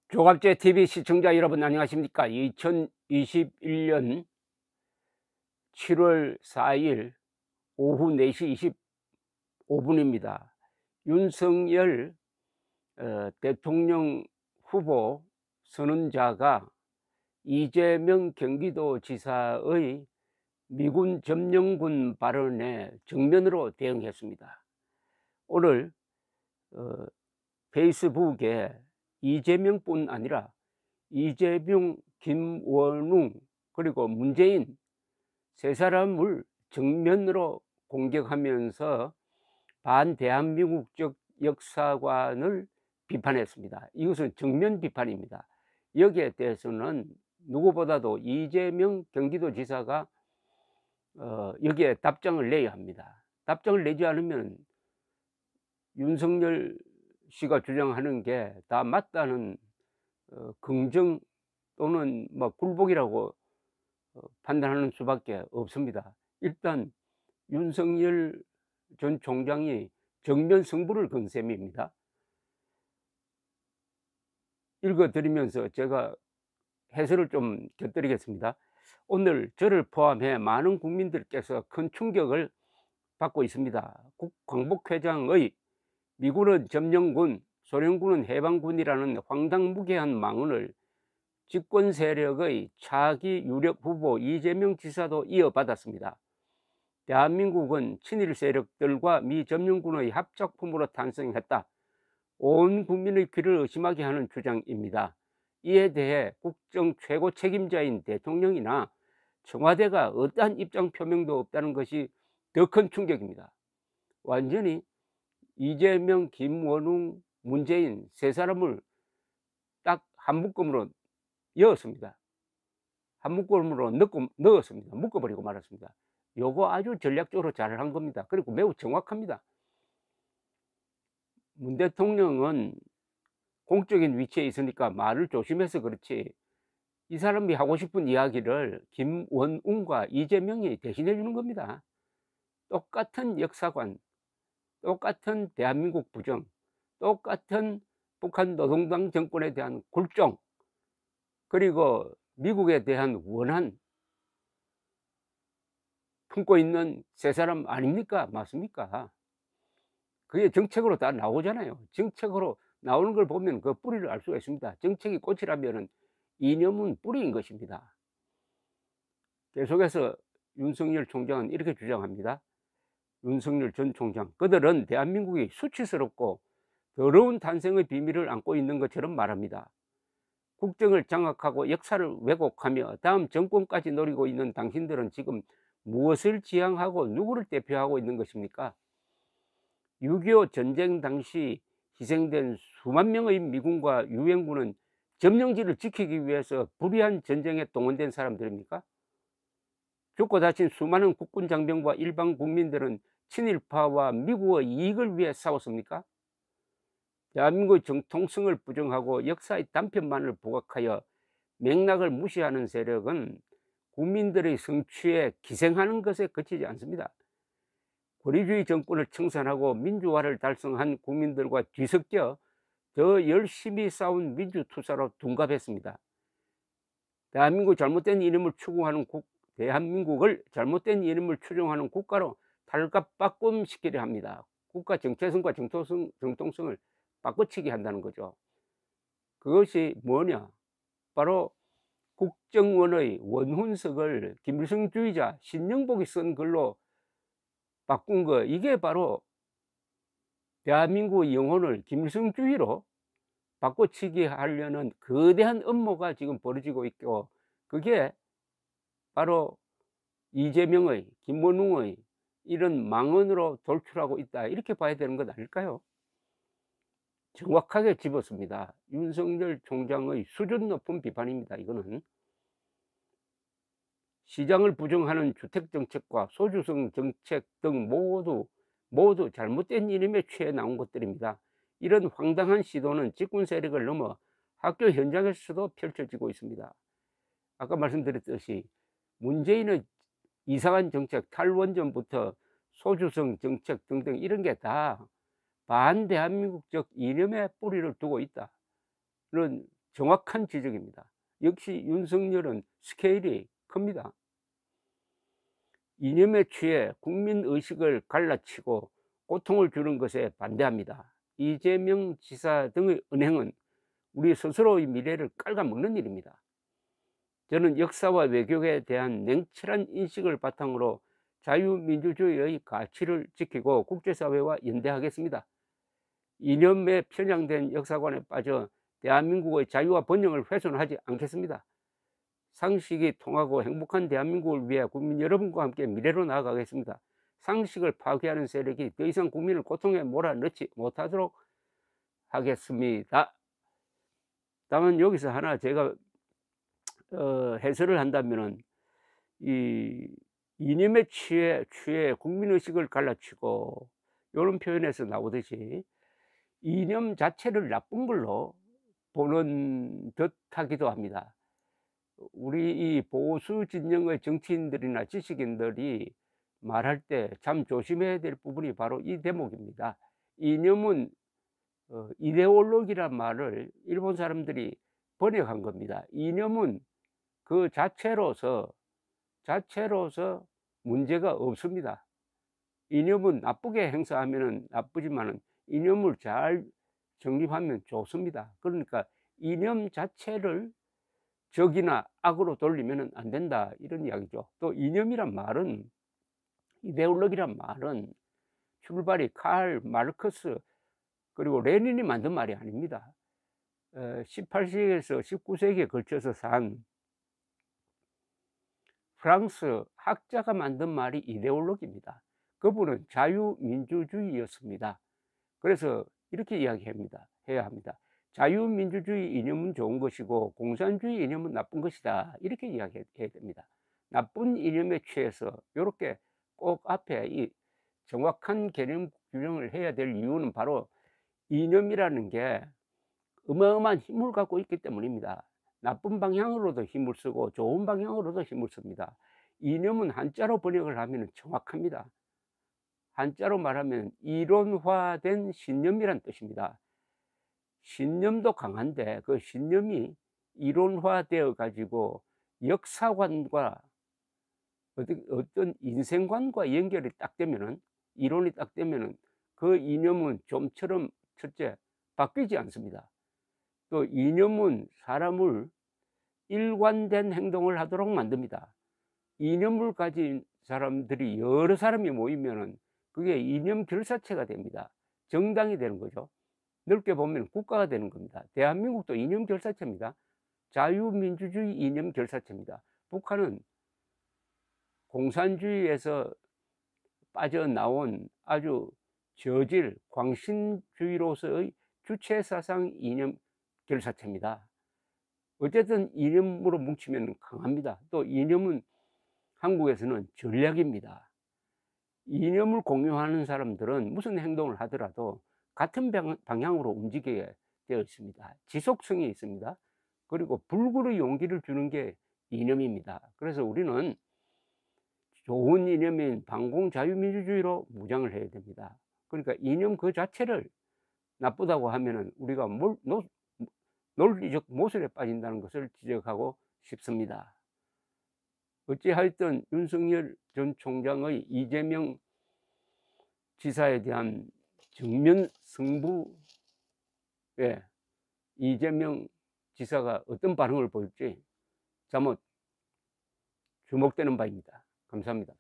조갑제 TV 시청자 여러분 안녕하십니까? 2021년 7월 4일 오후 4시 25분입니다. 윤석열 대통령 후보 선언자가 이재명 경기도지사의 미군 점령군 발언에 정면으로 대응했습니다. 오늘 페이스북에 이재명뿐 아니라 이재명, 김원웅 그리고 문재인 세 사람을 정면으로 공격하면서 반대한민국적 역사관을 비판했습니다. 이것은 정면 비판입니다. 여기에 대해서는 누구보다도 이재명 경기도지사가 여기에 답장을 내야 합니다. 답장을 내지 않으면 윤석열 씨가 주장하는 게 다 맞다는 긍정 또는 뭐 굴복이라고 판단하는 수밖에 없습니다. 일단 윤석열 전 총장이 정면 승부를 건 셈입니다. 읽어드리면서 제가 해설을 좀 곁들이겠습니다. 오늘 저를 포함해 많은 국민들께서 큰 충격을 받고 있습니다. 국광복회장의 미군은 점령군, 소련군은 해방군이라는 황당무계한 망언을 집권 세력의 차기 유력 후보 이재명 지사도 이어받았습니다. 대한민국은 친일 세력들과 미 점령군의 합작품으로 탄생했다. 온 국민의 귀를 의심하게 하는 주장입니다. 이에 대해 국정 최고 책임자인 대통령이나 청와대가 어떠한 입장 표명도 없다는 것이 더 큰 충격입니다. 완전히 이재명, 김원웅, 문재인 세 사람을 딱 한 묶음으로 넣었습니다. 한 묶음으로 넣었습니다. 묶어버리고 말았습니다. 요거 아주 전략적으로 잘 한 겁니다. 그리고 매우 정확합니다. 문 대통령은 공적인 위치에 있으니까 말을 조심해서 그렇지 이 사람이 하고 싶은 이야기를 김원웅과 이재명이 대신해 주는 겁니다. 똑같은 역사관, 똑같은 대한민국 부정, 똑같은 북한 노동당 정권에 대한 굴종, 그리고 미국에 대한 원한 품고 있는 세 사람 아닙니까? 맞습니까? 그게 정책으로 다 나오잖아요. 정책으로 나오는 걸 보면 그 뿌리를 알 수가 있습니다. 정책이 꽃이라면 이념은 뿌리인 것입니다. 계속해서 윤석열 총장은 이렇게 주장합니다. 윤석열 전 총장, 그들은 대한민국이 수치스럽고 더러운 탄생의 비밀을 안고 있는 것처럼 말합니다. 국정을 장악하고 역사를 왜곡하며 다음 정권까지 노리고 있는 당신들은 지금 무엇을 지향하고 누구를 대표하고 있는 것입니까? 6.25 전쟁 당시 희생된 수만 명의 미군과 유엔군은 점령지를 지키기 위해서 불의한 전쟁에 동원된 사람들입니까? 죽고 다친 수많은 국군 장병과 일반 국민들은 친일파와 미국의 이익을 위해 싸웠습니까? 대한민국의 정통성을 부정하고 역사의 단편만을 부각하여 맥락을 무시하는 세력은 국민들의 성취에 기생하는 것에 그치지 않습니다. 권위주의 정권을 청산하고 민주화를 달성한 국민들과 뒤섞여 더 열심히 싸운 민주투사로 둔갑했습니다. 대한민국을 잘못된 이름을 추종하는 국가로 탈갑바꿈시키려 합니다. 국가 정체성과 정통성을 바꿔치기 한다는 거죠. 그것이 뭐냐? 바로 국정원의 원훈석을 김일성주의자 신영복이 쓴 글로 바꾼 거, 이게 바로 대한민국의 영혼을 김일성주의로 바꿔치기 하려는 거대한 음모가 지금 벌어지고 있고, 그게 바로 이재명의, 김원웅의 이런 망언으로 돌출하고 있다, 이렇게 봐야 되는 것 아닐까요? 정확하게 집었습니다. 윤석열 총장의 수준 높은 비판입니다. 이거는 시장을 부정하는 주택정책과 소주성 정책 등 모두 잘못된 이름에 취해 나온 것들입니다. 이런 황당한 시도는 집권 세력을 넘어 학교 현장에서도 펼쳐지고 있습니다. 아까 말씀드렸듯이 문재인의 이상한 정책, 탈원전부터 소주성 정책 등등 이런 게 다 반대한민국적 이념에 뿌리를 두고 있다, 이런 정확한 지적입니다. 역시 윤석열은 스케일이 큽니다. 이념에 취해 국민의식을 갈라치고 고통을 주는 것에 반대합니다. 이재명 지사 등의 은행은 우리 스스로의 미래를 깔아먹는 일입니다. 저는 역사와 외교에 대한 냉철한 인식을 바탕으로 자유민주주의의 가치를 지키고 국제사회와 연대하겠습니다. 이념에 편향된 역사관에 빠져 대한민국의 자유와 번영을 훼손하지 않겠습니다. 상식이 통하고 행복한 대한민국을 위해 국민 여러분과 함께 미래로 나아가겠습니다. 상식을 파괴하는 세력이 더 이상 국민을 고통에 몰아넣지 못하도록 하겠습니다. 다만 여기서 하나 제가 해설을 한다면은 이 이념에 취해 국민의식을 갈라치고 이런 표현에서 나오듯이 이념 자체를 나쁜 걸로 보는 듯하기도 합니다. 우리 이 보수 진영의 정치인들이나 지식인들이 말할 때 참 조심해야 될 부분이 바로 이 대목입니다. 이념은 이데올로기란 말을 일본 사람들이 번역한 겁니다. 이념은 그 자체로서 문제가 없습니다. 이념은 나쁘게 행사하면 나쁘지만 이념을 잘 정립하면 좋습니다. 그러니까 이념 자체를 적이나 악으로 돌리면 안 된다, 이런 이야기죠. 또 이념이란 말은, 이데올로기란 말은 출발이 칼 마르크스 그리고 레닌이 만든 말이 아닙니다. 18세기에서 19세기에 걸쳐서 산 프랑스 학자가 만든 말이 이데올로기입니다. 그분은 자유민주주의였습니다. 그래서 이렇게 해야 합니다. 자유민주주의 이념은 좋은 것이고 공산주의 이념은 나쁜 것이다, 이렇게 이야기해야 됩니다. 나쁜 이념에 취해서 이렇게 꼭 앞에 이 정확한 개념 규정을 해야 될 이유는 바로 이념이라는 게 어마어마한 힘을 갖고 있기 때문입니다. 나쁜 방향으로도 힘을 쓰고 좋은 방향으로도 힘을 씁니다. 이념은 한자로 번역을 하면 정확합니다. 한자로 말하면 이론화된 신념이란 뜻입니다. 신념도 강한데 그 신념이 이론화되어 가지고 역사관과 어떤 인생관과 연결이 딱 되면은, 이론이 딱 되면은 그 이념은 좀처럼 첫째 바뀌지 않습니다. 또 이념은 사람을 일관된 행동을 하도록 만듭니다. 이념을 가진 사람들이 여러 사람이 모이면은 그게 이념 결사체가 됩니다. 정당이 되는 거죠. 넓게 보면 국가가 되는 겁니다. 대한민국도 이념 결사체입니다. 자유민주주의 이념 결사체입니다. 북한은 공산주의에서 빠져나온 아주 저질 광신주의로서의 주체사상 이념 결사체입니다. 어쨌든 이념으로 뭉치면 강합니다. 또 이념은 한국에서는 전략입니다. 이념을 공유하는 사람들은 무슨 행동을 하더라도 같은 방향으로 움직이게 되어 있습니다. 지속성이 있습니다. 그리고 불굴의 용기를 주는 게 이념입니다. 그래서 우리는 좋은 이념인 반공 자유민주주의로 무장을 해야 됩니다. 그러니까 이념 그 자체를 나쁘다고 하면은 우리가 논리적 모순에 빠진다는 것을 지적하고 싶습니다. 어찌하였든 윤석열 전 총장의 이재명 지사에 대한 정면 승부에 이재명 지사가 어떤 반응을 보일지 잠옷 주목되는 바입니다. 감사합니다.